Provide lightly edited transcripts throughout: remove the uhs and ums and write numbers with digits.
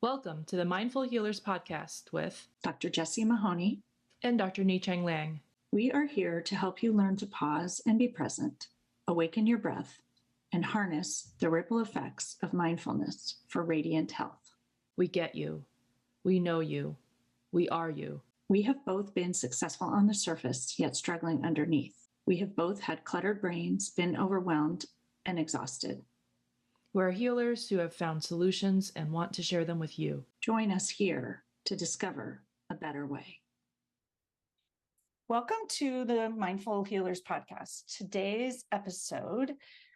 Welcome to the Mindful Healers podcast with Dr. Jessie Mahoney and Dr. Ni-Cheng Liang. We are here to help you learn to pause and be present, awaken your breath, and harness the ripple effects of mindfulness for radiant health. We get you. We know you. We are you. We have both been successful on the surface, yet struggling underneath. We have both had cluttered brains, been overwhelmed, and exhausted. We're healers who have found solutions and want to share them with you. Join us here to discover a better way. Welcome to the Mindful Healers podcast. Today's episode,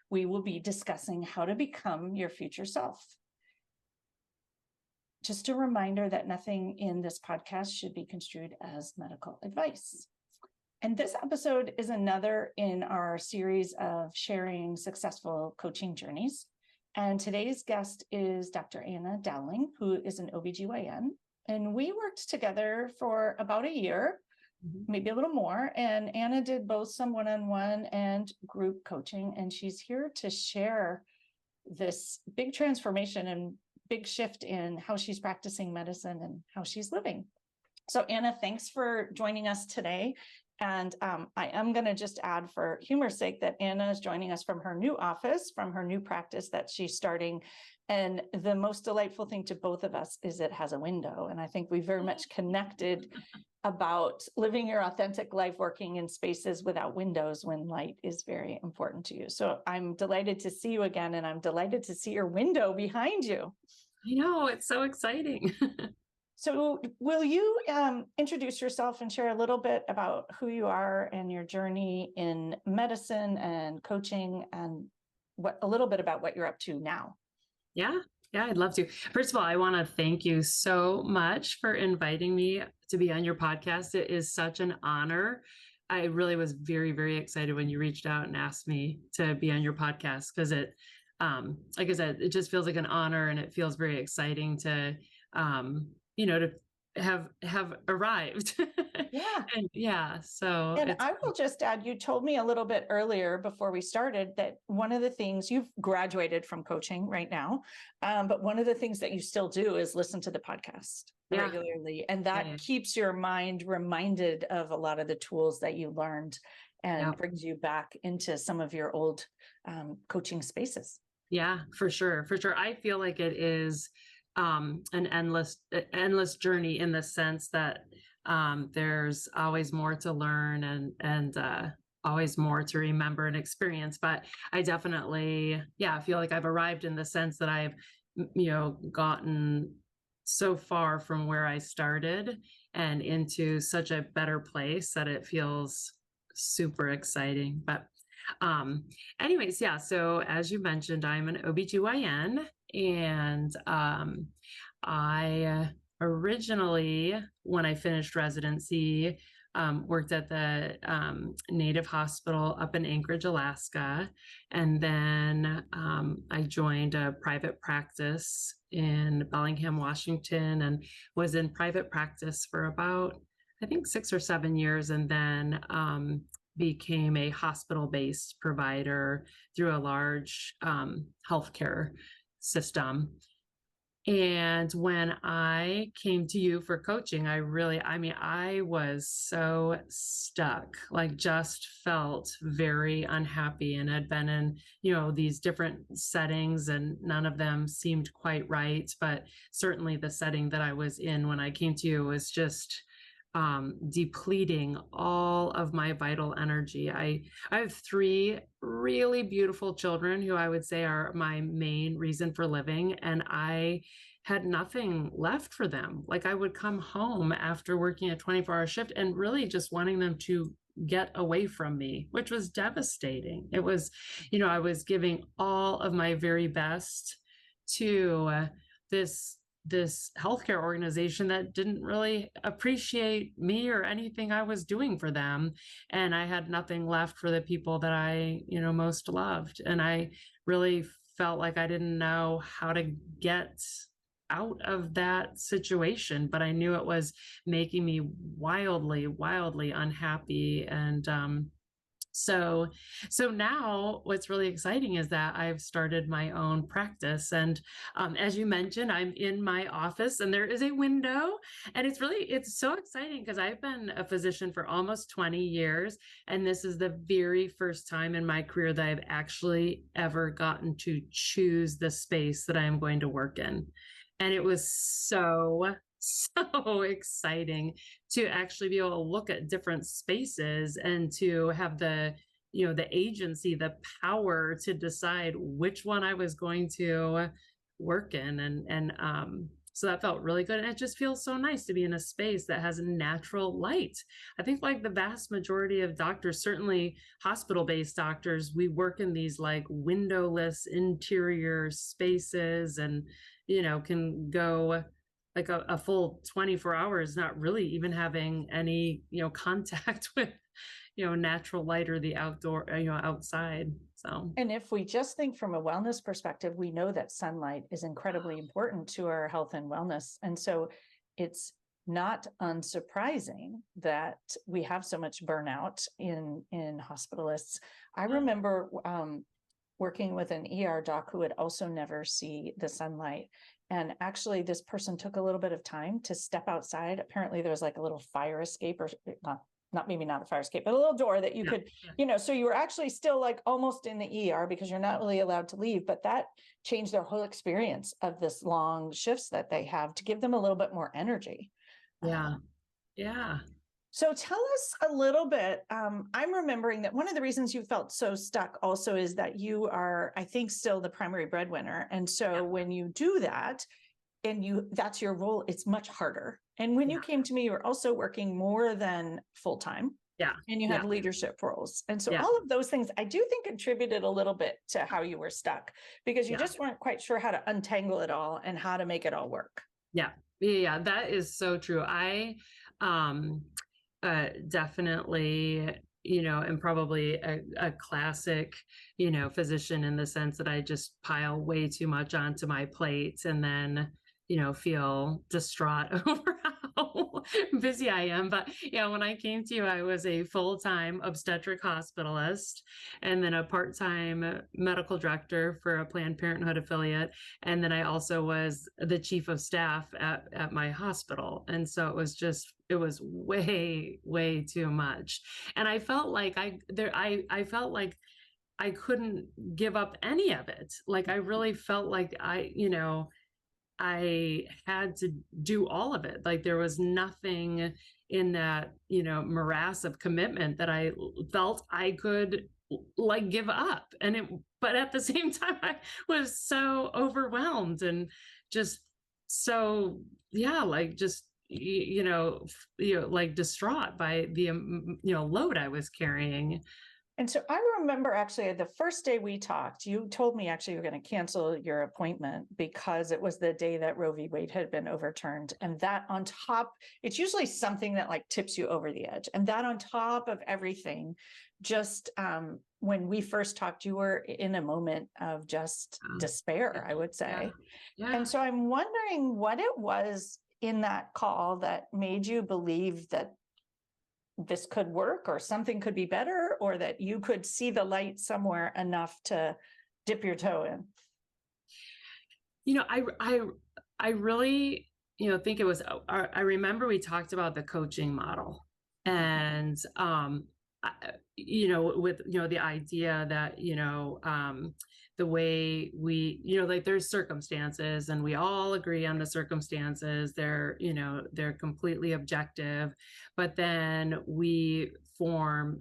we will be discussing how to become your future self. Just a reminder that nothing in this podcast should be construed as medical advice. And this episode is another in our series of sharing successful coaching journeys. And today's guest is Dr. Anna Dowling, who is an OBGYN. And we worked together for about a year, maybe a little more. And Anna did both some one-on-one and group coaching. And she's here to share this big transformation and big shift in how she's practicing medicine and how she's living. So Anna, thanks for joining us today. And I am going to just add for humor's sake that Anna is joining us from her new office, from her new practice that she's starting. And the most delightful thing to both of us is it has a window. And I think we very much connected about living your authentic life, working in spaces without windows when light is very important to you. So I'm delighted to see you again, and I'm delighted to see your window behind you. I know, it's so exciting. So will you introduce yourself and share a little bit about who you are and your journey in medicine and coaching, and a little bit about what you're up to now? Yeah, I'd love to. First of all, I want to thank you so much for inviting me to be on your podcast. It is such an honor. I really was very, very excited when you reached out and asked me to be on your podcast, because it, like I said, it just feels like an honor, and it feels very exciting to, to have arrived. Yeah. So. And I will just add, you told me a little bit earlier before we started that one of the things, you've graduated from coaching right now, but one of the things that you still do is listen to the podcast regularly. And that keeps your mind reminded of a lot of the tools that you learned and brings you back into some of your old coaching spaces. Yeah, for sure. I feel like it is an endless journey, in the sense that there's always more to learn and always more to remember and experience. But I definitely, feel like I've arrived in the sense that I've, gotten so far from where I started and into such a better place that it feels super exciting. But anyways, so as you mentioned, I'm an OBGYN, and I originally, when I finished residency, worked at the Native Hospital up in Anchorage, Alaska. And then I joined a private practice in Bellingham, Washington, and was in private practice for about, I think, 6 or 7 years. And then became a hospital-based provider through a large healthcare system. And when I came to you for coaching, I was so stuck, like just felt very unhappy, and had been in, these different settings, and none of them seemed quite right. But certainly the setting that I was in when I came to you was just depleting all of my vital energy. I have 3 really beautiful children who I would say are my main reason for living. And I had nothing left for them. Like, I would come home after working a 24-hour shift and really just wanting them to get away from me, which was devastating. It was, I was giving all of my very best to this healthcare organization that didn't really appreciate me or anything I was doing for them. And I had nothing left for the people that I, most loved. And I really felt like I didn't know how to get out of that situation, but I knew it was making me wildly, wildly unhappy. And So now what's really exciting is that I've started my own practice. And as you mentioned, I'm in my office and there is a window. And it's so exciting because I've been a physician for almost 20 years. And this is the very first time in my career that I've actually ever gotten to choose the space that I'm going to work in. And it was so exciting to actually be able to look at different spaces and to have the agency, the power to decide which one I was going to work in. And so that felt really good. And it just feels so nice to be in a space that has natural light. I think like the vast majority of doctors, certainly hospital-based doctors, we work in these like windowless interior spaces and, can go like a full 24 hours, not really even having any, contact with, natural light or the outdoor, outside. So, And if we just think from a wellness perspective, we know that sunlight is incredibly important to our health and wellness. And so it's not unsurprising that we have so much burnout in hospitalists. I remember working with an ER doc who would also never see the sunlight. And actually, this person took a little bit of time to step outside. Apparently, there was like a little fire escape, or maybe not a fire escape, but a little door that you could, so you were actually still like almost in the ER because you're not really allowed to leave. But that changed their whole experience of this long shifts that they have to give them a little bit more energy. Yeah. Yeah. So tell us a little bit. I'm remembering that one of the reasons you felt so stuck also is that you are, I think, still the primary breadwinner. And so when you do that, and that's your role, it's much harder. And when you came to me, you were also working more than full-time. Yeah. And you had leadership roles. And so Yeah. all of those things, I do think contributed a little bit to how you were stuck because you just weren't quite sure how to untangle it all and how to make it all work. Yeah. Yeah. That is so true. I, definitely, am probably a classic, physician in the sense that I just pile way too much onto my plate and then, feel distraught over how busy I am. But yeah, when I came to you, I was a full-time obstetric hospitalist and then a part-time medical director for a Planned Parenthood affiliate. And then I also was the chief of staff at my hospital. And so it was way too much. And I felt like I felt like I couldn't give up any of it. Like I really felt like I had to do all of it. Like there was nothing in that, morass of commitment that I felt I could like give up. But at the same time, I was so overwhelmed and just so, like just, like distraught by the, load I was carrying. And so I remember actually the first day we talked, you told me actually you were going to cancel your appointment because it was the day that Roe v. Wade had been overturned. And that on top, it's usually something that like tips you over the edge. And that on top of everything, just when we first talked, you were in a moment of just despair, I would say. Yeah. And so I'm wondering what it was in that call that made you believe that this could work or something could be better or that you could see the light somewhere enough to dip your toe in. I really, think it was, I remember we talked about the coaching model and, with, the idea that, the way we, like there's circumstances and we all agree on the circumstances. They're completely objective, but then we form,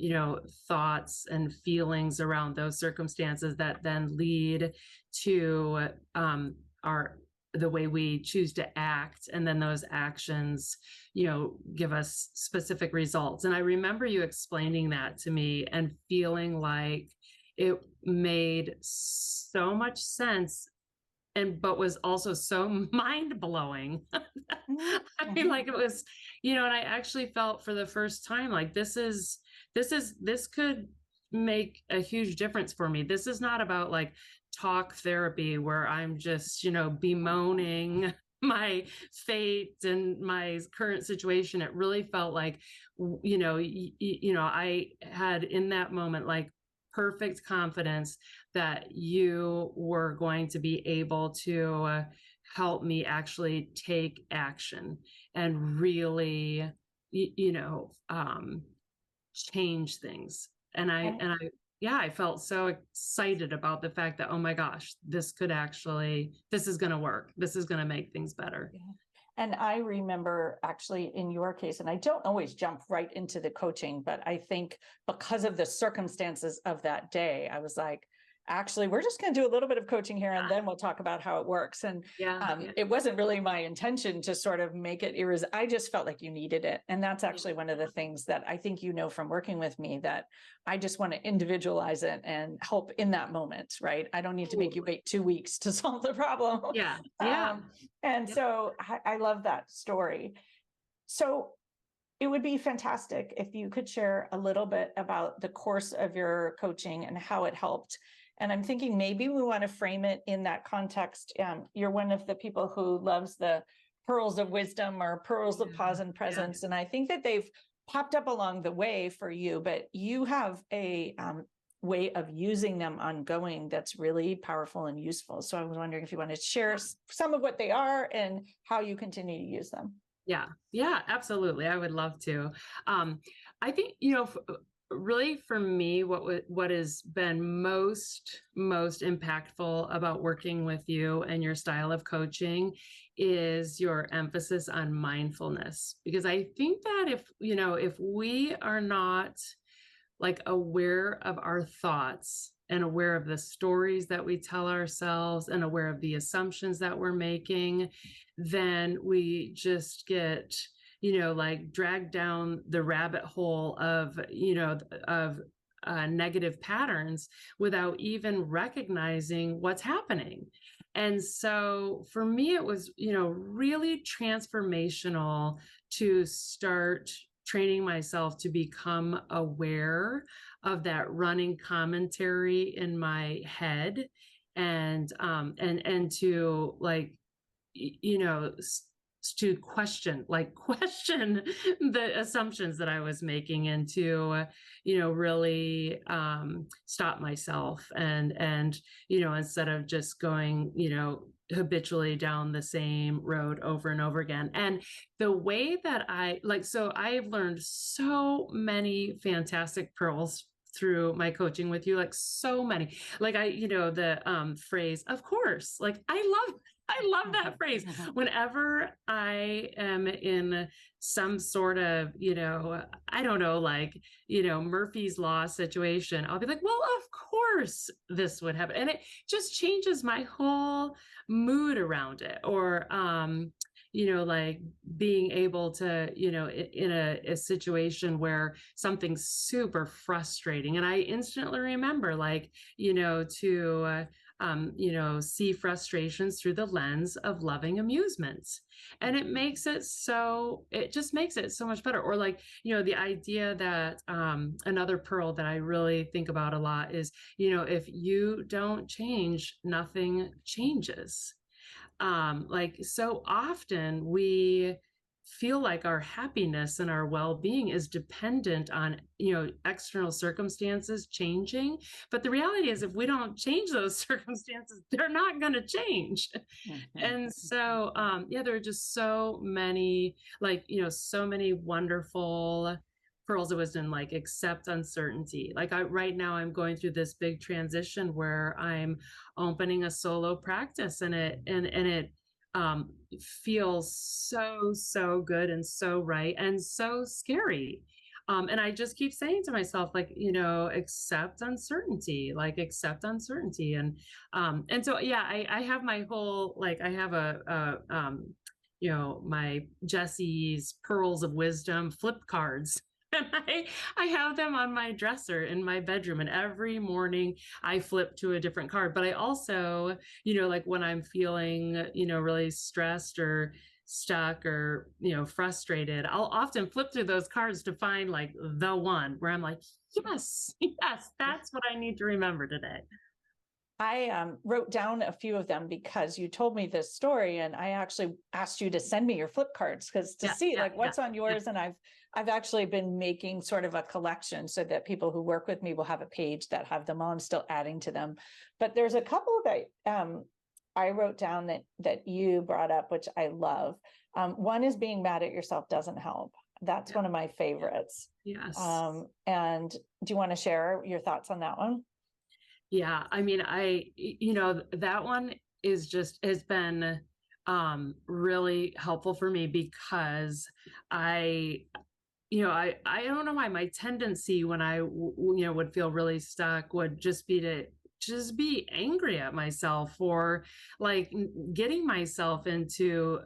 thoughts and feelings around those circumstances that then lead to the way we choose to act. And then those actions, give us specific results. And I remember you explaining that to me and feeling like it made so much sense but was also so mind-blowing. I mean, like it was, and I actually felt for the first time, like this could make a huge difference for me. This is not about like talk therapy where I'm just, bemoaning my fate and my current situation. It really felt like, I had in that moment, like perfect confidence that you were going to be able to help me actually take action and really, change things. Yeah, I felt so excited about the fact that, oh my gosh, this is going to work. This is going to make things better. Yeah. And I remember actually in your case, and I don't always jump right into the coaching, but I think because of the circumstances of that day, I was like, actually, we're just going to do a little bit of coaching here and then we'll talk about how it works. And Yeah. it wasn't really my intention to sort of make it I just felt like you needed it. And that's actually one of the things that I think, from working with me, that I just want to individualize it and help in that moment, right? I don't need to make you wait 2 weeks to solve the problem. Yeah. Yeah. And so I love that story. So it would be fantastic if you could share a little bit about the course of your coaching and how it helped. And I'm thinking maybe we want to frame it in that context. You're one of the people who loves the pearls of wisdom or pearls of pause and presence. Yeah. And I think that they've popped up along the way for you, but you have a way of using them ongoing that's really powerful and useful. So I was wondering if you wanted to share some of what they are and how you continue to use them. Yeah, absolutely. I would love to. I think, really for me, what has been most impactful about working with you and your style of coaching is your emphasis on mindfulness. Because I think that if we are not like aware of our thoughts and aware of the stories that we tell ourselves and aware of the assumptions that we're making, then we just get, like dragged down the rabbit hole of negative patterns without even recognizing what's happening. And so for me, it was, really transformational to start training myself to become aware of that running commentary in my head and to like, to question the assumptions that I was making and to, really stop myself and, instead of just going, habitually down the same road over and over again. And the way that so I've learned so many fantastic pearls through my coaching with you, like so many, like the phrase, of course, like I love that phrase. Whenever I am in some sort of, I don't know, like, Murphy's Law situation, I'll be like, well, of course this would happen. And it just changes my whole mood around it. Or, like being able to, in a situation where something's super frustrating. And I instantly remember like, to see frustrations through the lens of loving amusements. And it just makes it so much better. Or like, the idea that another pearl that I really think about a lot is, if you don't change, nothing changes. Like so often we feel like our happiness and our well-being is dependent on external circumstances changing, but the reality is if we don't change those circumstances, they're not going to change. And so there are just so many so many wonderful pearls of wisdom, like accept uncertainty. Like right now I'm going through this big transition where I'm opening a solo practice, and it feels so good and so right and so scary. And I just keep saying to myself, like, accept uncertainty, and so yeah, I have my whole, like, I have my Jesse's Pearls of Wisdom flip cards. And I have them on my dresser in my bedroom, and every morning I flip to a different card. But I also, like when I'm feeling, really stressed or stuck or, frustrated, I'll often flip through those cards to find like the one where I'm like, yes, that's what I need to remember today. I wrote down a few of them because you told me this story, and I actually asked you to send me your flip cards because to see like what's on yours. And I've actually been making sort of a collection so that people who work with me will have a page that have them all. I'm still adding to them, but there's a couple that I wrote down that you brought up, which I love. One is being mad at yourself doesn't help. That's one of my favorites. Yes. And do you want to share your thoughts on that one? Yeah, I mean, that one has been really helpful for me because I I don't know why my tendency when I would feel really stuck would just be to just be angry at myself for like getting myself into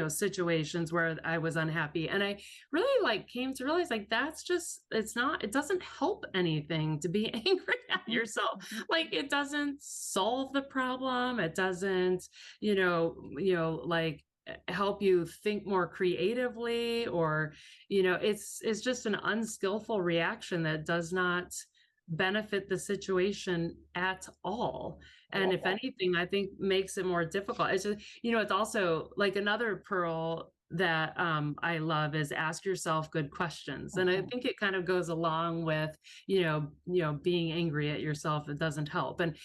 situations where I was unhappy. And I really like came to realize like it doesn't help anything to be angry at yourself. Like it doesn't solve the problem. It doesn't like help you think more creatively, or it's just an unskillful reaction that does not benefit the situation at all. And if anything, I think makes it more difficult. It's just, it's also like another pearl that I love is ask yourself good questions. And I think it kind of goes along with, being angry at yourself, it doesn't help. And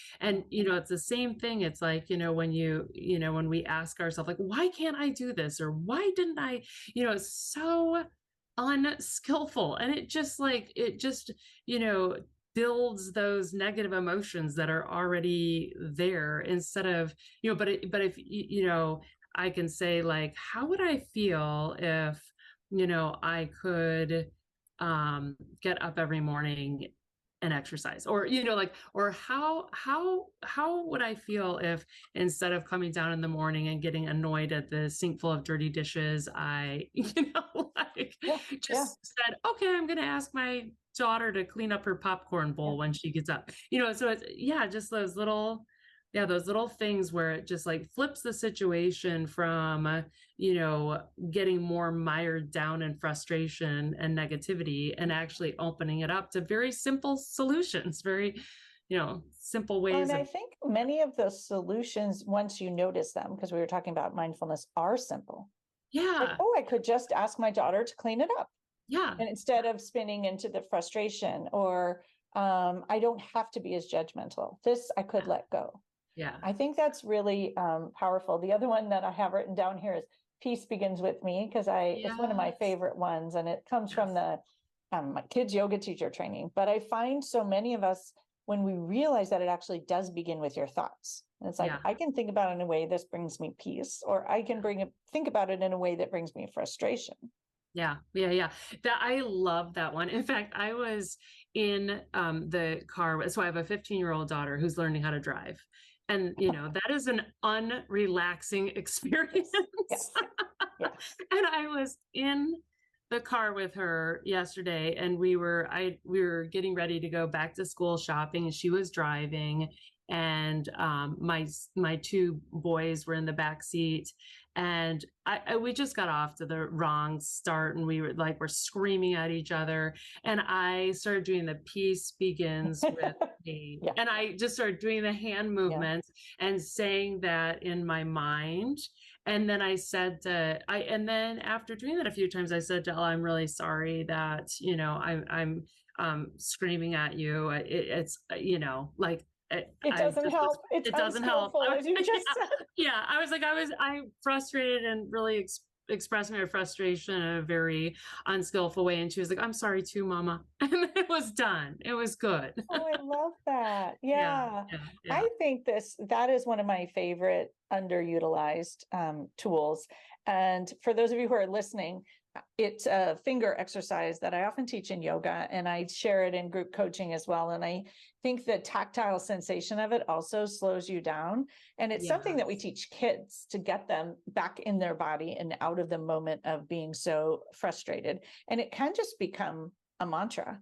it's the same thing. It's like, when we ask ourselves, like, why can't I do this? Or why didn't I, it's so unskillful. And it just, builds those negative emotions that are already there instead of, but if, I can say like, how would I feel if, I could get up every morning and exercise, or or how would I feel if instead of coming down in the morning and getting annoyed at the sink full of dirty dishes, I just said, okay, I'm going to ask my daughter to clean up her popcorn bowl when she gets up, so it's just those little things where it just like flips the situation from getting more mired down in frustration and negativity, and actually opening it up to very simple solutions, very simple ways. And I think many of those solutions, once you notice them, because we were talking about mindfulness, are simple. Yeah. Like, oh, I could just ask my daughter to clean it up. Yeah. And instead of spinning into the frustration, or I don't have to be as judgmental. This I could let go. Yeah. I think that's really powerful. The other one that I have written down here is peace begins with me, because it's one of my favorite ones, and it comes from the my kids yoga teacher training. But I find so many of us, when we realize that it actually does begin with your thoughts, and it's like, I can think about it in a way this brings me peace, or I can think about it in a way that brings me frustration. Yeah. That I love that one. In fact, I was in the car. So I have a 15-year-old daughter who's learning how to drive. And, that is an unrelaxing experience. Yes. And I was in the car with her yesterday, and we were getting ready to go back to school shopping, and she was driving, and my two boys were in the back seat, and we just got off to the wrong start, and we're screaming at each other, and I started doing the peace begins with me. And I just started doing the hand movements and saying that in my mind. And then and then after doing that a few times, I said to Elle, I'm really sorry that, I'm screaming at you. It's it doesn't help. It doesn't help. As you just said. Yeah. I'm frustrated and really expressing my frustration in a very unskillful way. And she was like, I'm sorry too, Mama. And it was done. It was good. Oh, I love that. Yeah. I think that is one of my favorite underutilized tools. And for those of you who are listening, it's a finger exercise that I often teach in yoga, and I share it in group coaching as well. And I think the tactile sensation of it also slows you down. And it's something that we teach kids to get them back in their body and out of the moment of being so frustrated. And it can just become a mantra.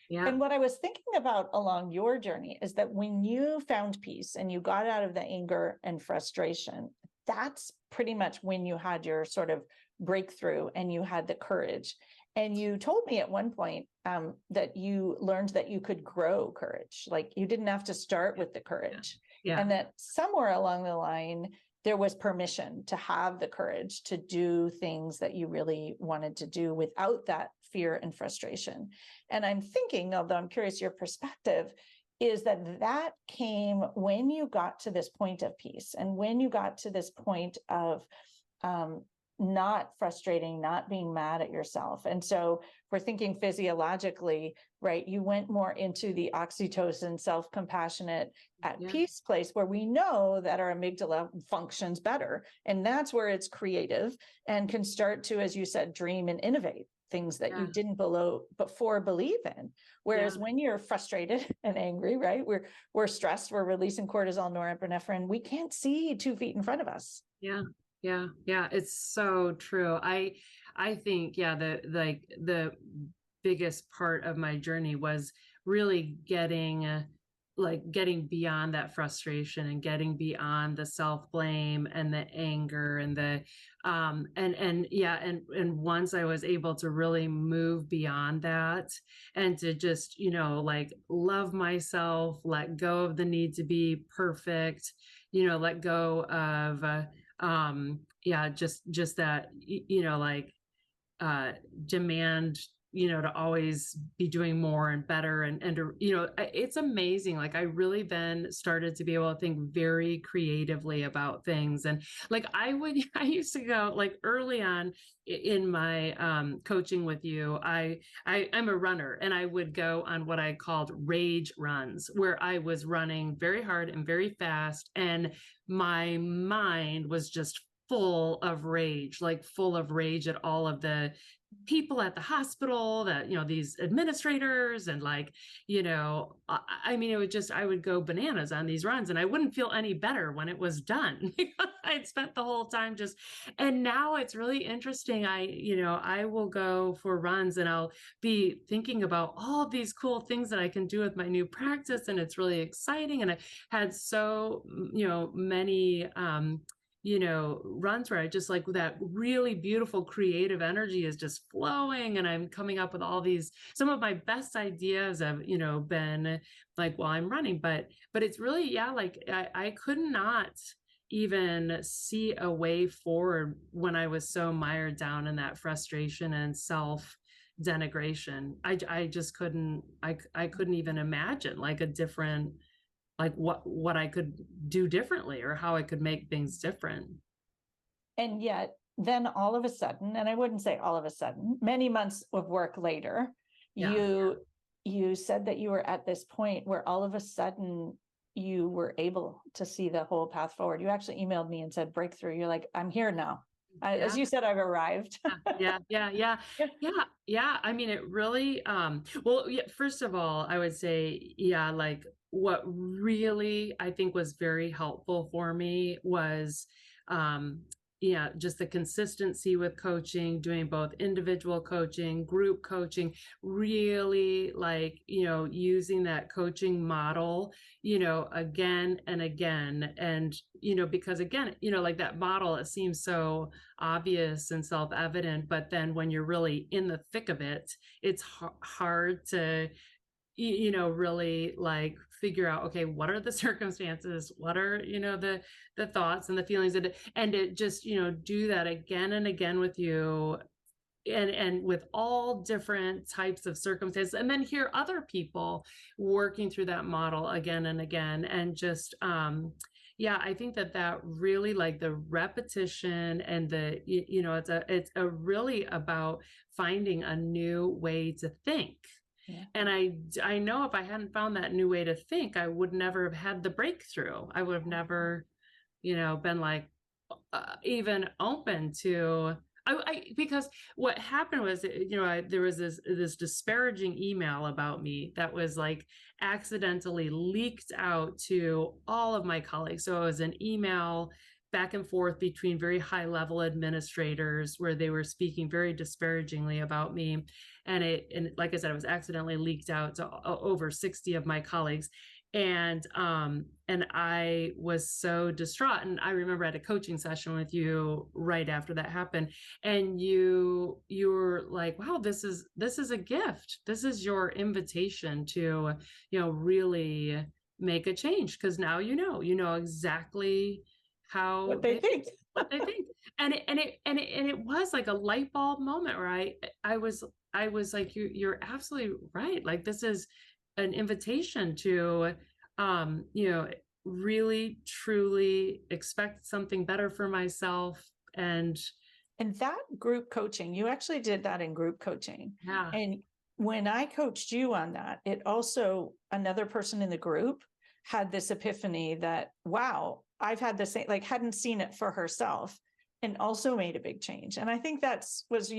Yeah. And what I was thinking about along your journey is that when you found peace and you got out of the anger and frustration, that's pretty much when you had your sort of breakthrough and you had the courage. And you told me at one point that you learned that you could grow courage, like you didn't have to start with the courage. Yeah. And that somewhere along the line, there was permission to have the courage to do things that you really wanted to do without that fear and frustration. And I'm thinking, although I'm curious your perspective, is that that came when you got to this point of peace and when you got to this point of not frustrating, not being mad at yourself. And so we're thinking physiologically, right? You went more into the oxytocin, self-compassionate, at peace place where we know that our amygdala functions better. And that's where it's creative and can start to, as you said, dream and innovate things that you didn't before believe in. Whereas when you're frustrated and angry, right? We're stressed, we're releasing cortisol, norepinephrine. We can't see 2 feet in front of us. Yeah. It's so true. I think, the biggest part of my journey was really getting beyond that frustration and getting beyond the self-blame and the anger and the and once I was able to really move beyond that and to just love myself, let go of the need to be perfect, let go of just that demand to always be doing more and better and it's amazing. Like I really then started to be able to think very creatively about things. And I used to go early on in my coaching with you, I'm a runner and I would go on what I called rage runs where I was running very hard and very fast and my mind was just full of rage at all of the people at the hospital that these administrators and I mean it would just I would go bananas on these runs and I wouldn't feel any better when it was done. I'd spent the whole time and now it's really interesting. I will go for runs and I'll be thinking about all these cool things that I can do with my new practice and it's really exciting and I had so many runs where I just that really beautiful creative energy is just flowing and I'm coming up with some of my best ideas have, been while I'm running, but it's really, I could not even see a way forward when I was so mired down in that frustration and self denigration. I just couldn't, I couldn't even imagine a different what I could do differently or how I could make things different. And yet then all of a sudden, and I wouldn't say all of a sudden, many months of work later, you said that you were at this point where all of a sudden you were able to see the whole path forward. You actually emailed me and said breakthrough. You're like, I'm here now. As you said, I've arrived. Yeah. I mean, it really, first of all, I would say, what really I think was very helpful for me was, just the consistency with coaching, doing both individual coaching, group coaching, really using that coaching model, again and again. And, because again, that model, it seems so obvious and self-evident, but then when you're really in the thick of it, it's hard to really figure out, okay, what are the circumstances? What are, the thoughts and the feelings and to just, do that again and again with you and with all different types of circumstances and then hear other people working through that model again and again. And just, I think that really the repetition and the, it's a really about finding a new way to think. Yeah. And I know if I hadn't found that new way to think, I would never have had the breakthrough. I would have never, been even open to, because what happened was, there was this disparaging email about me that was accidentally leaked out to all of my colleagues. So it was an email back and forth between very high level administrators where they were speaking very disparagingly about me. And like I said, it was accidentally leaked out to over 60 of my colleagues. And I was so distraught. And I remember I had a coaching session with you right after that happened. And you were like, wow, this is a gift. This is your invitation to, really make a change, because now you know exactly how What they think. what they think. And it was like a light bulb moment where I was I was like, you're absolutely right. Like, this is an invitation to, you know, really truly expect something better for myself. And And that group coaching, you actually did that in group coaching. yeah, And when I coached you on that, it also, another person in the group had this epiphany that, wow, I've had the same, like hadn't seen it for herself and also made a big change. And I think was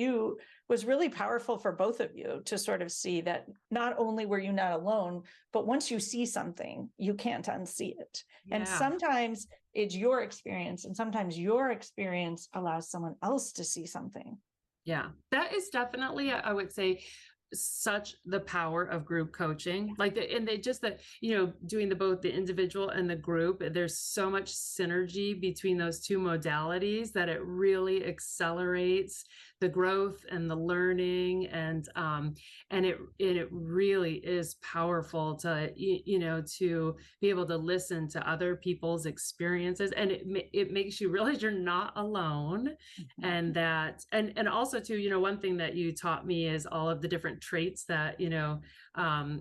really powerful for both of you to sort of see that not only were you not alone, but once you see something, you can't unsee it. And yeah. sometimes it's your experience, and sometimes your experience allows someone else to see something. Yeah, that is definitely, I would say, such the power of group coaching. Like, and they just that, doing both the individual and the group, there's so much synergy between those two modalities that it really accelerates the growth and the learning. And it really is powerful to, to be able to listen to other people's experiences. And it makes you realize you're not alone. And that, and also too, one thing that you taught me is all of the different traits that,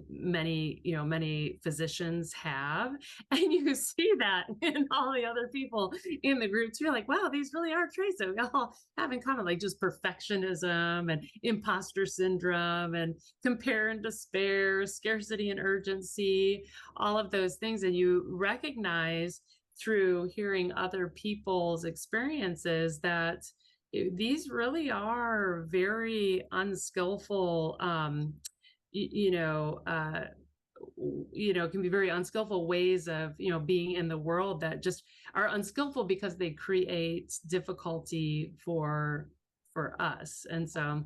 many physicians have. And you see that in all the other people in the group too. Like, wow, these really are traits that we all have in common, like just perfectionism and imposter syndrome and compare and despair, scarcity and urgency, all of those things. And you recognize through hearing other people's experiences that these really are very unskillful, can be very unskillful ways of, being in the world, that just are unskillful because they create difficulty for us. And so,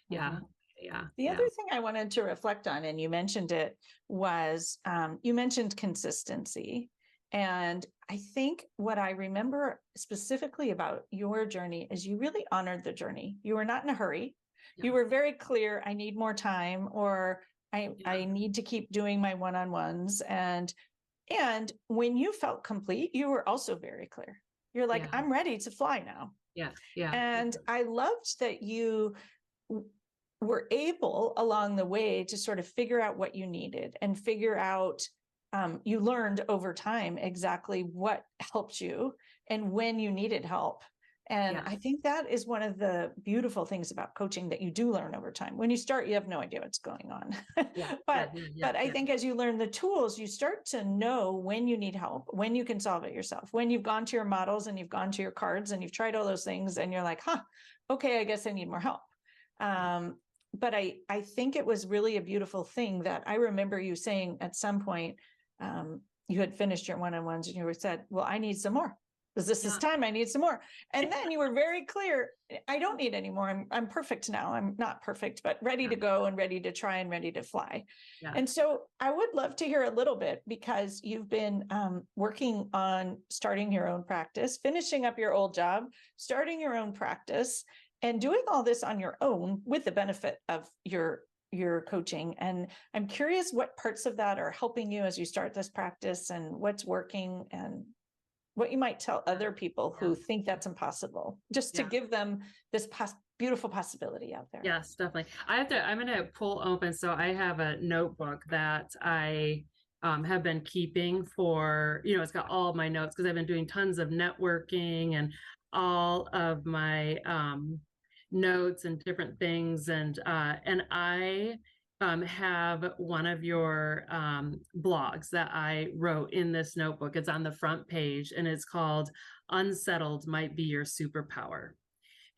yeah, Mhm. yeah, The yeah, other thing I wanted to reflect on, and you mentioned it, was you mentioned consistency. And I think what I remember specifically about your journey is you really honored the journey. You were not in a hurry. yeah, You were very clear, I need more time, or I yeah, need to keep doing my one-on-ones. And when you felt complete, you were also very clear. You're like, yeah, I'm ready to fly now. yeah, yeah, And I loved that you were able along the way to sort of figure out what you needed and figure out, you learned over time exactly what helped you and when you needed help. And I yes, think that is one of the beautiful things about coaching, that you do learn over time. When you start, you have no idea what's going on. yeah, yeah, but yeah, yeah, but I yeah, think as you learn the tools, you start to know when you need help, when you can solve it yourself, when you've gone to your models and you've gone to your cards and you've tried all those things and you're like, okay, I guess I need more help. But I think it was really a beautiful thing that I remember you saying at some point, you had finished your one-on-ones and you said, well, I need some more, because this is yeah, time, I need some more. And then you were very clear, I don't need any more. I'm perfect now. I'm not perfect, but ready yeah, to go and ready to try and ready to fly. yeah, And so I would love to hear a little bit, because you've been working on starting your own practice, finishing up your old job, starting your own practice, and doing all this on your own with the benefit of your coaching. And I'm curious what parts of that are helping you as you start this practice, and what's working, and what you might tell other people yeah, who think that's impossible, just to yeah. give them this beautiful possibility out there. Yes, definitely. I'm going to pull open. So I have a notebook that I have been keeping for, it's got all of my notes, because I've been doing tons of networking and all of my notes and different things. And I have one of your blogs that I wrote in this notebook. It's on the front page, and it's called "Unsettled Might Be Your Superpower."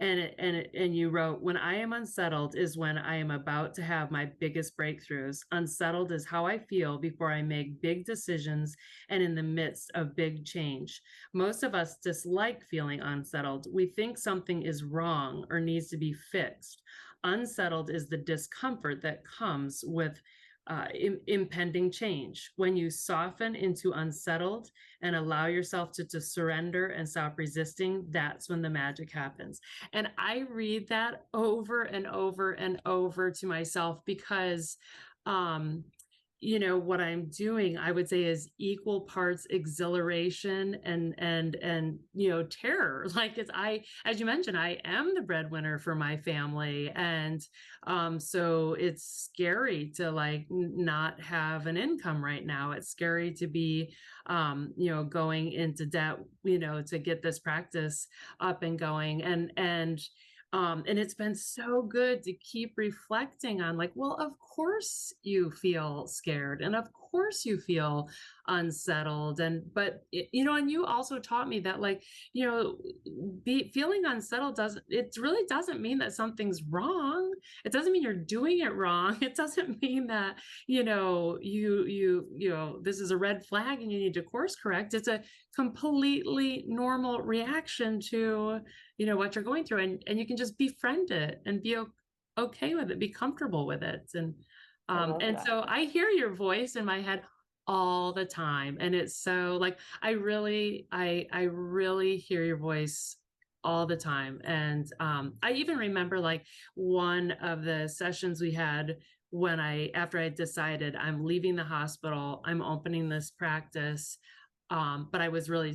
And you wrote, when I am unsettled is when I am about to have my biggest breakthroughs. Unsettled is how I feel before I make big decisions and in the midst of big change. Most of us dislike feeling unsettled. We think something is wrong or needs to be fixed. Unsettled is the discomfort that comes with impending change. When you soften into unsettled and allow yourself to surrender and stop resisting, that's when the magic happens. And I read that over and over and over to myself because, um, what I'm doing, I would say, is equal parts exhilaration and terror. Like, as you mentioned, I am the breadwinner for my family, and so it's scary to like not have an income right now. It's scary to be going into debt, to get this practice up and going, and it's been so good to keep reflecting on, like, well, of course you feel scared and of course you feel unsettled. And you also taught me that, like, feeling unsettled really doesn't mean that something's wrong. It doesn't mean you're doing it wrong. It doesn't mean that, this is a red flag and you need to course correct. It's a completely normal reaction to what you're going through, and you can just befriend it and be okay with it, be comfortable with it. And I love and that. so I hear your voice in my head all the time, and it's so like I really hear your voice all the time. And I even remember, like, one of the sessions we had when after I decided I'm leaving the hospital, I'm opening this practice. But I was really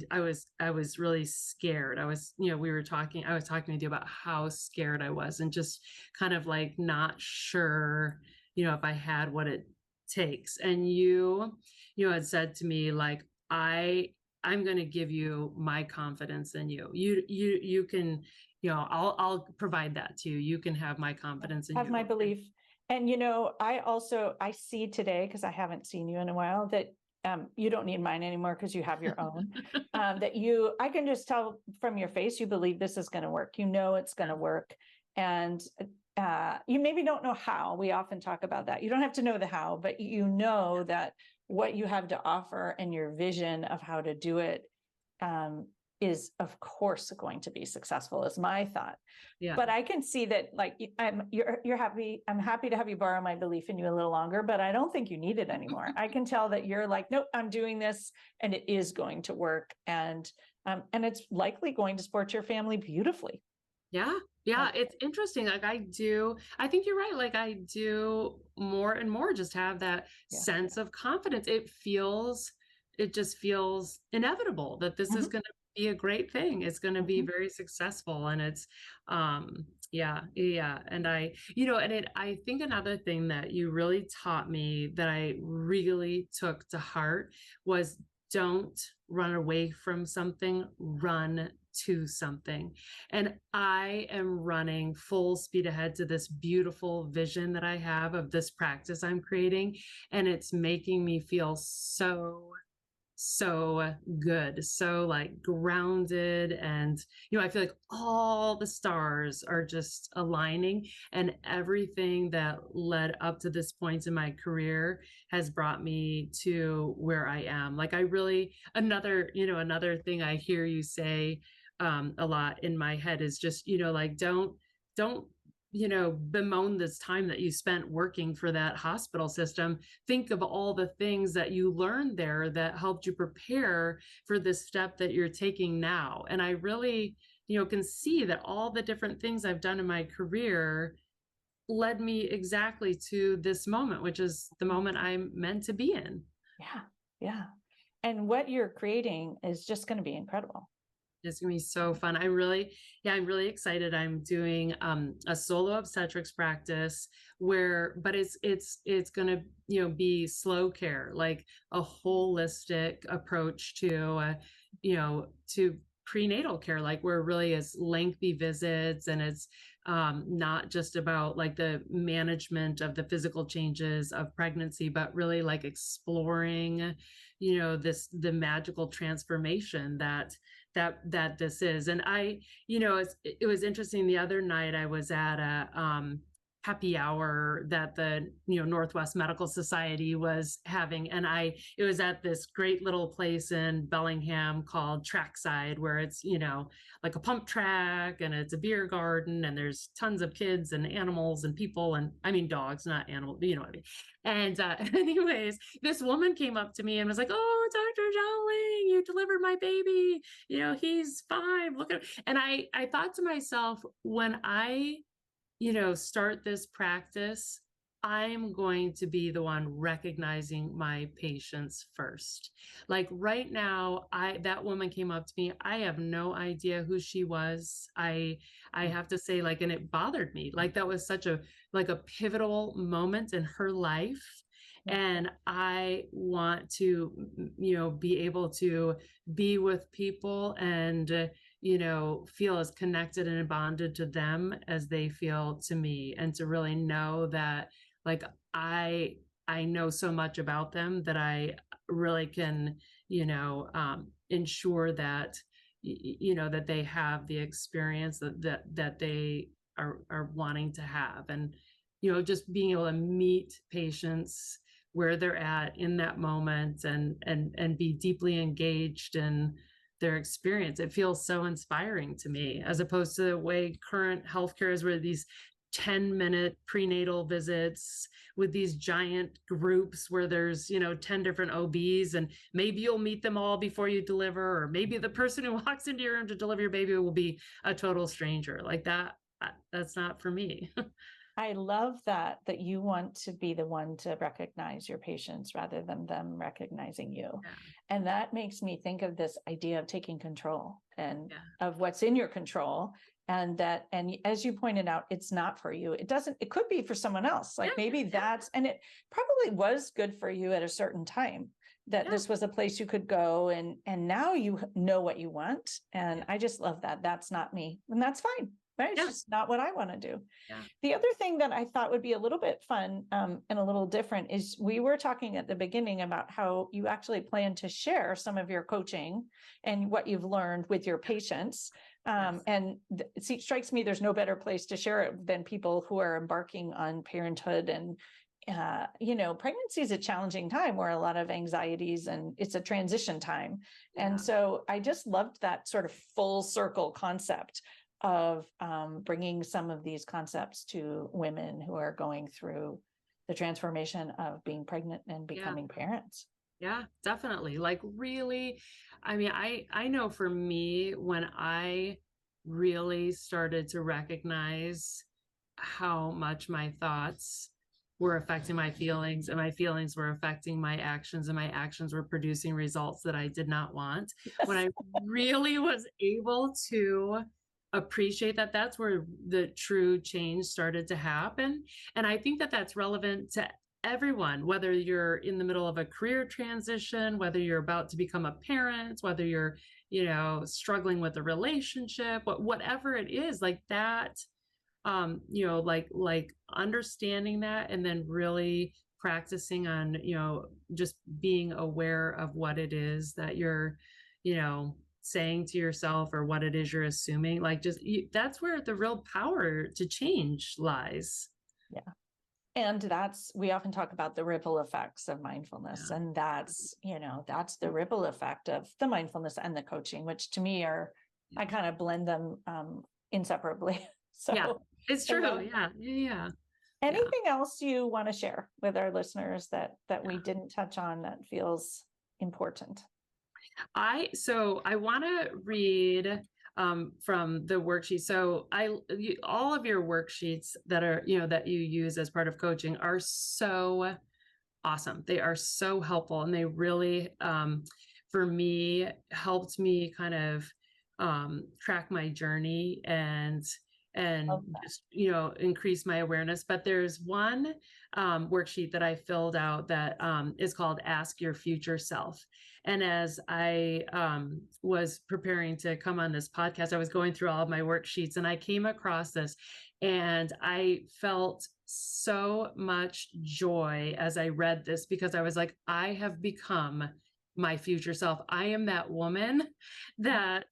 scared. I was, I was talking with you about how scared I was and just kind of like not sure, if I had what it takes. And you had said to me, like, I'm going to give you my confidence in you. You can, I'll provide that to you. You can have my confidence in Have you. my belief. And I see today, because I haven't seen you in a while, that you don't need mine anymore because you have your own. I can just tell from your face, you believe this is going to work. It's going to work. And you maybe don't know how. We often talk about that. You don't have to know the how, but you know that what you have to offer and your vision of how to do it is, of course, going to be successful, is my thought. Yeah. But I can see that, like, you're happy. I'm happy to have you borrow my belief in you a little longer, but I don't think you need it anymore. I can tell that you're like, nope, I'm doing this and it is going to work. And it's likely going to support your family beautifully. Yeah. Yeah. It's interesting. Like, I think you're right. Like, I do more and more just have that sense of confidence. It just feels inevitable that this is going to be a great thing. It's going to be very successful. And it's, yeah. And I think another thing that you really taught me that I really took to heart was, don't run away from something, run to something. And I am running full speed ahead to this beautiful vision that I have of this practice I'm creating. And it's making me feel so good, so like grounded. And, I feel like all the stars are just aligning, and everything that led up to this point in my career has brought me to where I am. Like, I really, another thing I hear you say a lot in my head is just, like, don't bemoan this time that you spent working for that hospital system. Think of all the things that you learned there that helped you prepare for this step that you're taking now. And I really, can see that all the different things I've done in my career led me exactly to this moment, which is the moment I'm meant to be in. Yeah. Yeah. And what you're creating is just going to be incredible. It's gonna be so fun. I'm really excited. I'm doing a solo obstetrics practice but it's gonna be slow care, like a holistic approach to prenatal care. Like, where really is lengthy visits, and it's not just about like the management of the physical changes of pregnancy, but really like exploring the magical transformation that this is. And it was interesting. The other night I was at happy hour that the Northwest Medical Society was having, and it was at this great little place in Bellingham called Trackside, where it's like a pump track, and it's a beer garden, and there's tons of kids and animals and people, and I mean dogs, not animals, but you know what I mean. And anyways, this woman came up to me and was like, "Oh, Dr. Dowling, you delivered my baby. He's fine. Look at." And I thought to myself, when I start this practice, I'm going to be the one recognizing my patients first. Like right now, that woman came up to me. I have no idea who she was. I have to say, like, and it bothered me. Like that was such a pivotal moment in her life. And I want to, be able to be with people and feel as connected and bonded to them as they feel to me, and to really know that, like, I know so much about them that I really can, ensure that, that they have the experience that they are wanting to have. And, just being able to meet patients where they're at in that moment, and be deeply engaged in their experience. It feels so inspiring to me, as opposed to the way current healthcare is, where these 10-minute prenatal visits with these giant groups where there's 10 different OBs, and maybe you'll meet them all before you deliver, or maybe the person who walks into your room to deliver your baby will be a total stranger. Like that's not for me. I love that you want to be the one to recognize your patients rather than them recognizing you. Yeah. And that makes me think of this idea of taking control and Yeah. of what's in your control. And as you pointed out, it's not for you. It could be for someone else. Like maybe and it probably was good for you at a certain time, that this was a place you could go, and now you know what you want. And I just love that. That's not me. And that's fine. Right? It's just not what I want to do. Yeah. The other thing that I thought would be a little bit fun and a little different is, we were talking at the beginning about how you actually plan to share some of your coaching and what you've learned with your patients. And it strikes me there's no better place to share it than people who are embarking on parenthood. And pregnancy is a challenging time, where a lot of anxieties, and it's a transition time. Yeah. And so I just loved that sort of full circle concept of bringing some of these concepts to women who are going through the transformation of being pregnant and becoming parents. Yeah, definitely. Like, really, I mean, I know for me, when I really started to recognize how much my thoughts were affecting my feelings, and my feelings were affecting my actions, and my actions were producing results that I did not want. When I really was able to appreciate that, that's where the true change started to happen. And I think that that's relevant to everyone, whether you're in the middle of a career transition, whether you're about to become a parent, whether you're, struggling with a relationship, whatever it is, like that, like understanding that, and then really practicing on, just being aware of what it is that you're, saying to yourself, or what it is you're assuming. Like, that's where the real power to change lies. Yeah. And we often talk about the ripple effects of mindfulness. Yeah. And that's the ripple effect of the mindfulness and the coaching, which to me I kind of blend them inseparably. So it's true. Yeah. Anything else you want to share with our listeners that we didn't touch on that feels important? I want to read from the worksheet. So all of your worksheets that are, that you use as part of coaching are so awesome. They are so helpful, and they really, for me, helped me kind of track my journey and just, increase my awareness. But there's one worksheet that I filled out that is called Ask Your Future Self. And as I was preparing to come on this podcast, I was going through all of my worksheets, and I came across this, and I felt so much joy as I read this, because I was like, I have become my future self. I am that woman that,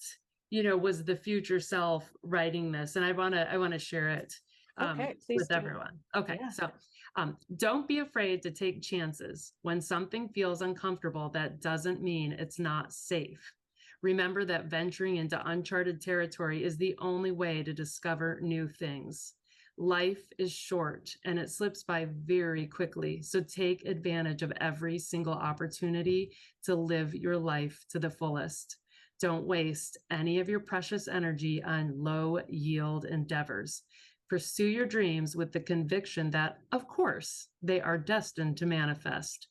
was the future self writing this. And I want to share it Okay, please with do. everyone. Okay, Yeah. so don't be afraid to take chances. When something feels uncomfortable, that doesn't mean it's not safe. Remember that venturing into uncharted territory is the only way to discover new things. Life is short and it slips by very quickly. So take advantage of every single opportunity to live your life to the fullest. Don't waste any of your precious energy on low yield endeavors. Pursue your dreams with the conviction that, of course, they are destined to manifest.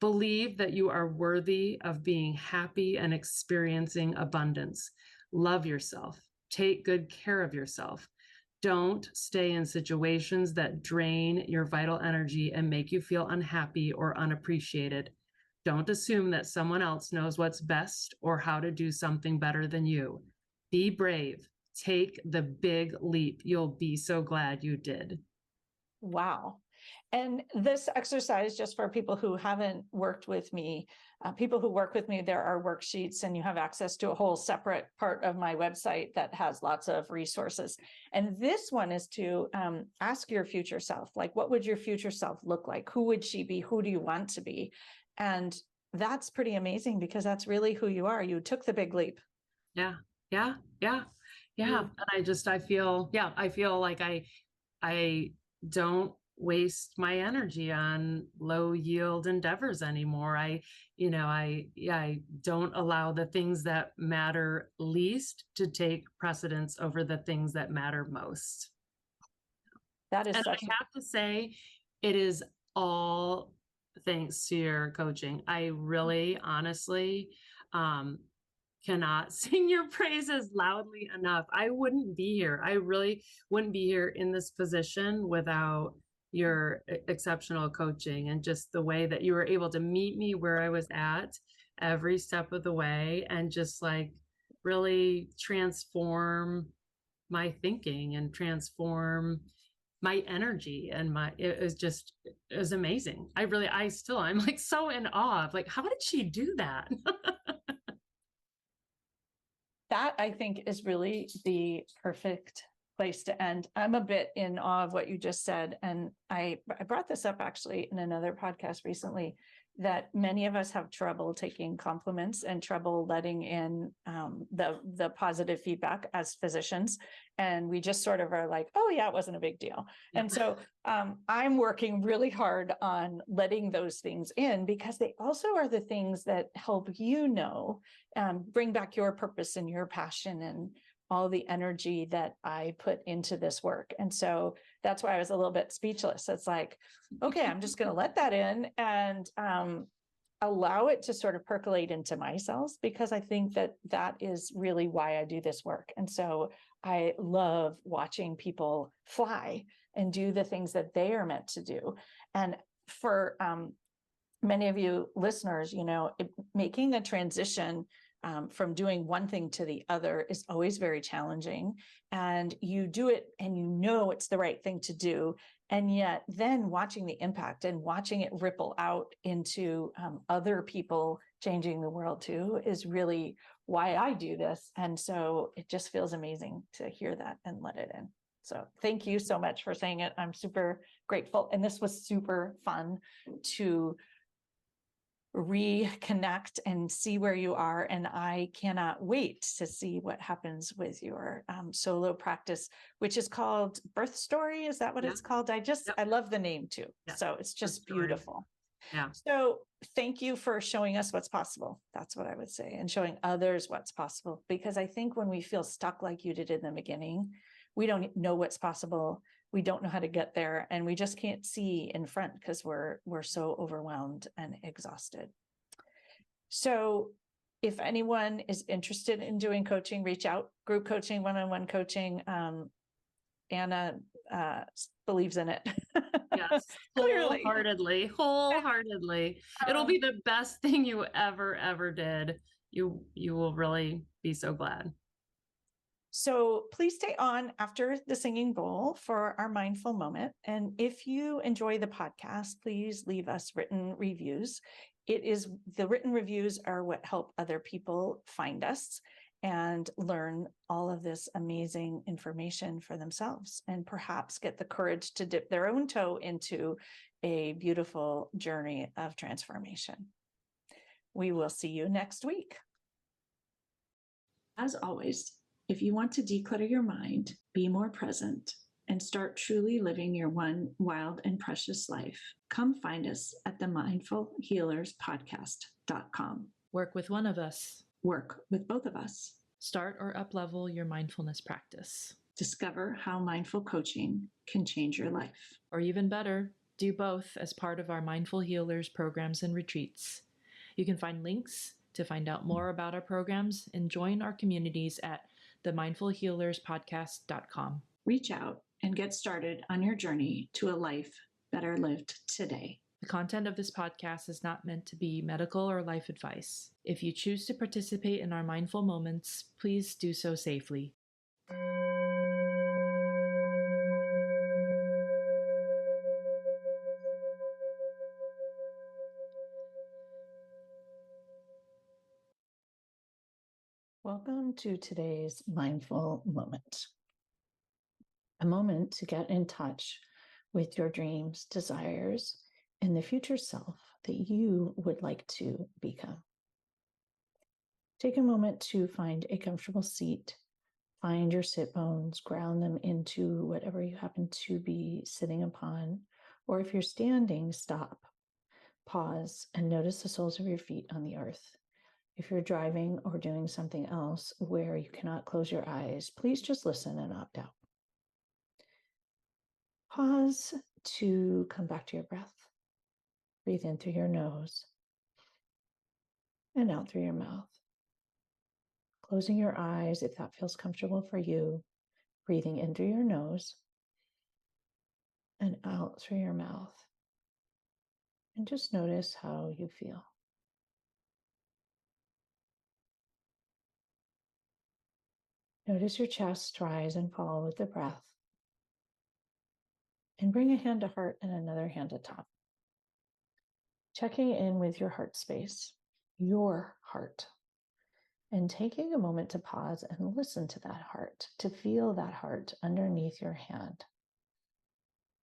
Believe that you are worthy of being happy and experiencing abundance. Love yourself. Take good care of yourself. Don't stay in situations that drain your vital energy and make you feel unhappy or unappreciated. Don't assume that someone else knows what's best or how to do something better than you. Be brave. Take the big leap. You'll be so glad you did. Wow. And this exercise, just for people who haven't worked with me, people who work with me, there are worksheets and you have access to a whole separate part of my website that has lots of resources. And this one is to ask your future self, like, what would your future self look like? Who would she be? Who do you want to be? And that's pretty amazing because that's really who you are. You took the big leap. Yeah. Yeah. Yeah. Yeah. And I feel like I don't waste my energy on low yield endeavors anymore. I don't allow the things that matter least to take precedence over the things that matter most. That is And such I have to say, it is all thanks to your coaching. I really honestly cannot sing your praises loudly enough. I wouldn't be here. I really wouldn't be here in this position without your exceptional coaching and just the way that you were able to meet me where I was at every step of the way and just like really transform my thinking and transform my energy and it was amazing. I'm like so in awe of like, how did she do that? That I think is really the perfect place to end. I'm a bit in awe of what you just said. And I brought this up actually in another podcast recently, that many of us have trouble taking compliments and trouble letting in the positive feedback as physicians. And we just sort of are like, oh yeah, it wasn't a big deal. Yeah. And so I'm working really hard on letting those things in because they also are the things that help bring back your purpose and your passion and all the energy that I put into this work. And so that's why I was a little bit speechless. It's like, okay, I'm just going to let that in and allow it to sort of percolate into my cells, because I think that that is really why I do this work. And so I love watching people fly and do the things that they are meant to do. And for many of you listeners, making a transition from doing one thing to the other is always very challenging. And you do it and it's the right thing to do. And yet then watching the impact and watching it ripple out into other people changing the world too is really why I do this. And so it just feels amazing to hear that and let it in. So thank you so much for saying it. I'm super grateful. And this was super fun to reconnect and see where you are. And I cannot wait to see what happens with your solo practice, which is called Birth Story. Is that what it's called? I love the name too. Yeah. So it's just beautiful. Yeah. So thank you for showing us what's possible. That's what I would say. And showing others what's possible, because I think when we feel stuck like you did in the beginning, we don't know what's possible. We don't know how to get there, and we just can't see in front because we're so overwhelmed and exhausted. So if anyone is interested in doing coaching, reach out. Group coaching, one-on-one coaching. Anna believes in it. Yes, wholeheartedly. It'll be the best thing you ever did. You will really be so glad. So please stay on after the singing bowl for our mindful moment. And if you enjoy the podcast, please leave us written reviews. The written reviews are what help other people find us. and learn all of this amazing information for themselves and perhaps get the courage to dip their own toe into a beautiful journey of transformation. We will see you next week. As always, if you want to declutter your mind, be more present, and start truly living your one wild and precious life, come find us at the mindfulhealerspodcast.com. Work with one of us. Work with both of us. Start or uplevel your mindfulness practice. Discover how mindful coaching can change your life. Or even better, do both as part of our Mindful Healers programs and retreats. You can find links to find out more about our programs and join our communities at themindfulhealerspodcast.com. Reach out and get started on your journey to a life better lived today. The content of this podcast is not meant to be medical or life advice. If you choose to participate in our mindful moments, please do so safely. Welcome to today's mindful moment. A moment to get in touch with your dreams, desires, and the future self that you would like to become. Take a moment to find a comfortable seat, find your sit bones, ground them into whatever you happen to be sitting upon, or if you're standing, stop, pause, and notice the soles of your feet on the earth. If you're driving or doing something else where you cannot close your eyes, please just listen and opt out. Pause to come back to your breath. Breathe in through your nose and out through your mouth. Closing your eyes if that feels comfortable for you. Breathing in through your nose and out through your mouth. And just notice how you feel. Notice your chest rise and fall with the breath. And bring a hand to heart and another hand to top. Checking in with your heart space, your heart, and taking a moment to pause and listen to that heart, to feel that heart underneath your hand.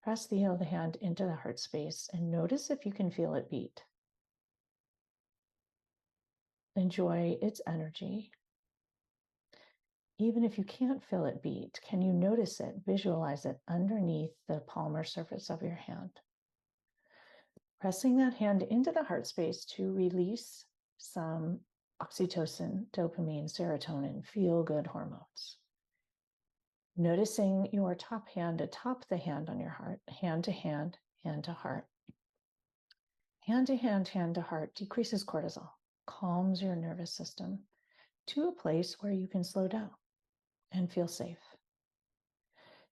Press the heel of the hand into the heart space and notice if you can feel it beat. Enjoy its energy. Even if you can't feel it beat, can you notice it, visualize it underneath the palmar surface of your hand? Pressing that hand into the heart space to release some oxytocin, dopamine, serotonin, feel-good hormones. Noticing your top hand atop the hand on your heart, hand to hand, hand to heart. Hand to hand, hand to heart decreases cortisol, calms your nervous system to a place where you can slow down and feel safe.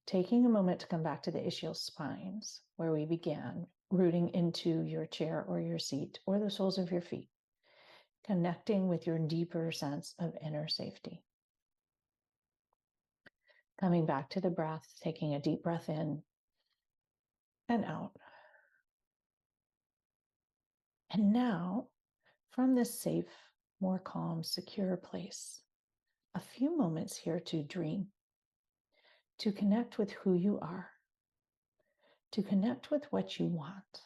Taking a moment to come back to the ischial spines, where we began, rooting into your chair or your seat or the soles of your feet, connecting with your deeper sense of inner safety. Coming back to the breath, taking a deep breath in and out. And now, from this safe, more calm, secure place, a few moments here to dream, to connect with who you are, to connect with what you want,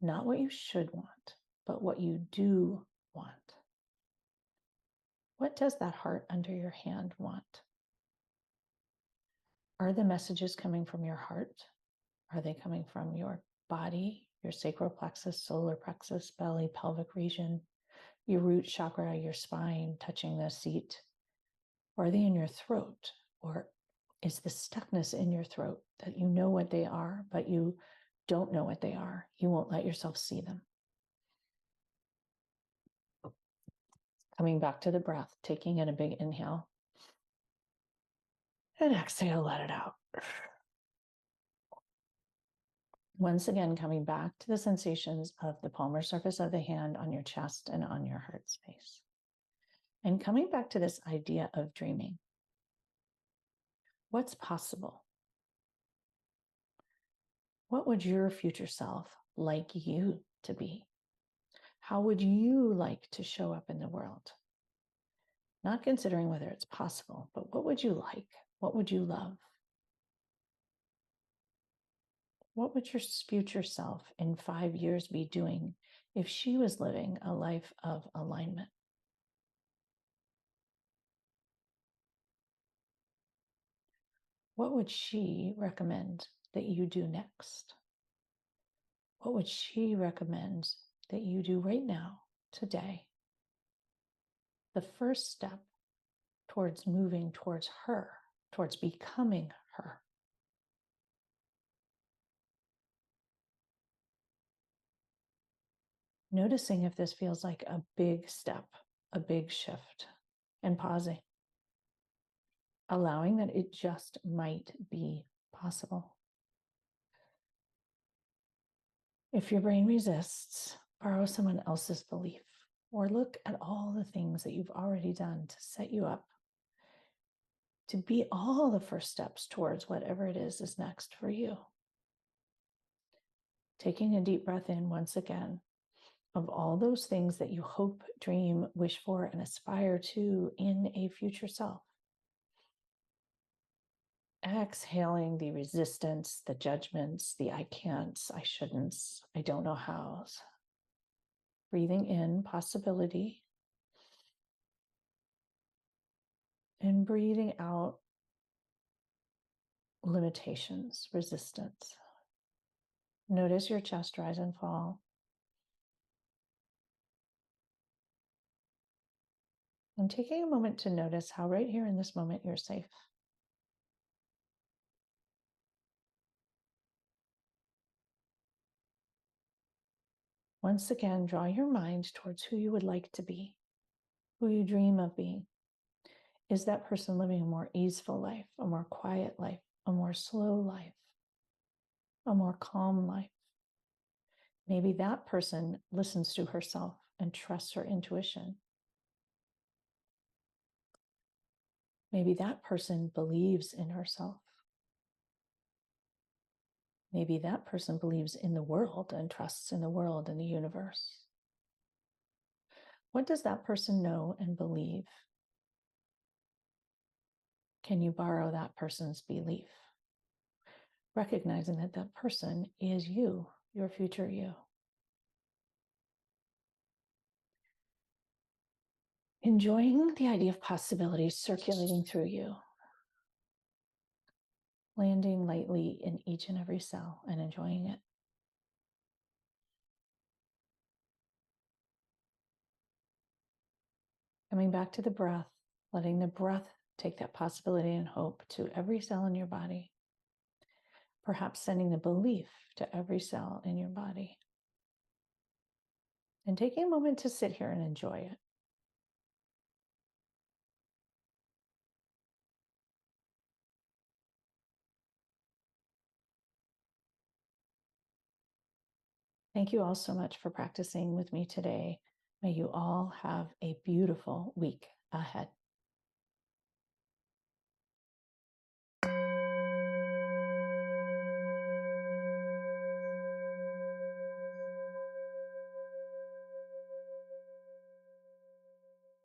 not what you should want, but what you do want. What does that heart under your hand want? Are the messages coming from your heart? Are they coming from your body, your sacral plexus, solar plexus, belly, pelvic region, your root chakra, your spine touching the seat? Or are they in your throat? Or is the stuckness in your throat that you know what they are, but you don't know what they are? You won't let yourself see them. Coming back to the breath, taking in a big inhale. And exhale, let it out. Once again, coming back to the sensations of the palmar surface of the hand on your chest and on your heart space. And coming back to this idea of dreaming. What's possible? What would your future self like you to be? How would you like to show up in the world? Not considering whether it's possible, but what would you like? What would you love? What would your future self in 5 years be doing if she was living a life of alignment? What would she recommend that you do next? What would she recommend that you do right now, today? The first step towards moving towards her, towards becoming her. Noticing if this feels like a big step, a big shift, and pausing. Allowing that it just might be possible. If your brain resists, borrow someone else's belief or look at all the things that you've already done to set you up to be all the first steps towards whatever it is next for you. Taking a deep breath in once again of all those things that you hope, dream, wish for, and aspire to in a future self. Exhaling the resistance, the judgments, the I can'ts, I shouldn'ts, I don't know how's. Breathing in possibility and breathing out limitations, resistance. Notice your chest rise and fall. And taking a moment to notice how right here in this moment you're safe. Once again, draw your mind towards who you would like to be, who you dream of being. Is that person living a more easeful life, a more quiet life, a more slow life, a more calm life? Maybe that person listens to herself and trusts her intuition. Maybe that person believes in herself. Maybe that person believes in the world and trusts in the world and the universe. What does that person know and believe? Can you borrow that person's belief? Recognizing that that person is you, your future you. Enjoying the idea of possibility circulating through you. Landing lightly in each and every cell and enjoying it. Coming back to the breath, letting the breath take that possibility and hope to every cell in your body. Perhaps sending the belief to every cell in your body. And taking a moment to sit here and enjoy it. Thank you all so much for practicing with me today. May you all have a beautiful week ahead.